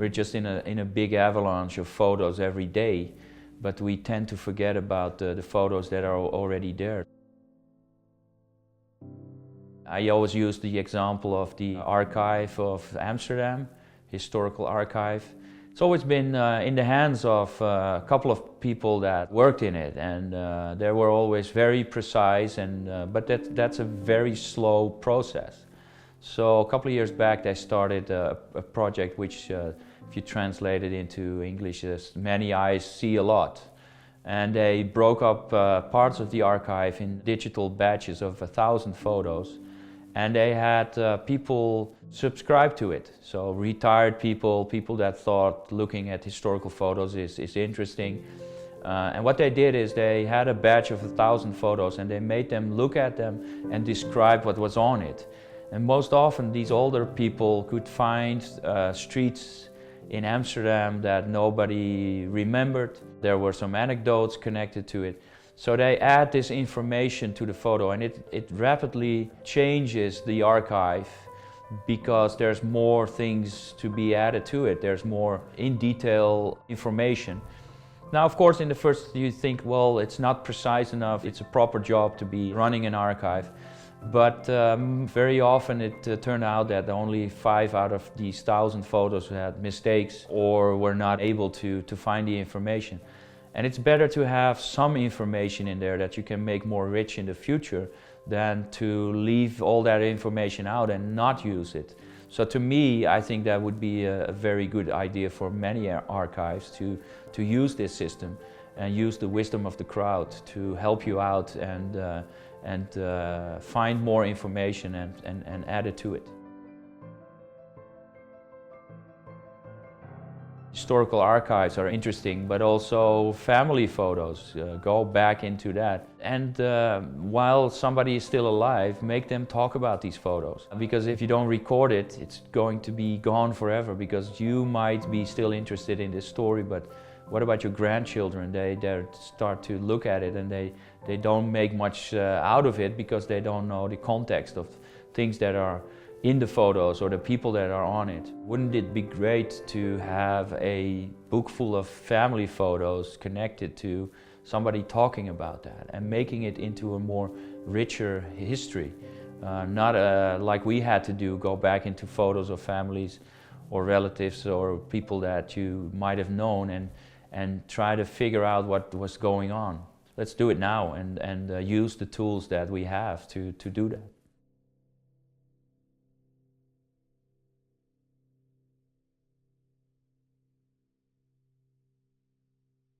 we're just in a big avalanche of photos every day, but we tend to forget about the photos that are already there. I always use the example of the archive of Amsterdam, historical archive. It's always been in the hands of a couple of people that worked in it, and they were always very precise, but that's a very slow process. So a couple of years back they started a project which, if you translate it into English, is Many Eyes See a Lot. And they broke up parts of the archive in digital batches of 1,000 photos. And they had people subscribe to it. So retired people, people that thought looking at historical photos is interesting. And what they did is they had a batch of 1,000 photos and they made them look at them and describe what was on it. And most often these older people could find streets in Amsterdam that nobody remembered. There were some anecdotes connected to it. So they add this information to the photo, and it rapidly changes the archive because there's more things to be added to it. There's more in detail information. Now, of course, in the first you think, well, it's not precise enough. It's a proper job to be running an archive. But very often it turned out that only 5 out of these 1,000 photos had mistakes or were not able to find the information. And it's better to have some information in there that you can make more rich in the future than to leave all that information out and not use it. So to me, I think that would be a very good idea for many archives to use this system and use the wisdom of the crowd to help you out and find more information and add it to it. Historical archives are interesting, but also family photos, go back into that. And while somebody is still alive, make them talk about these photos. Because if you don't record it, it's going to be gone forever, because you might be still interested in this story, but what about your grandchildren? They start to look at it and they don't make much out of it because they don't know the context of things that are in the photos or the people that are on it. Wouldn't it be great to have a book full of family photos connected to somebody talking about that and making it into a more richer history? Not like we had to do, go back into photos of families or relatives or people that you might have known and try to figure out what was going on. Let's do it now and use the tools that we have to do that.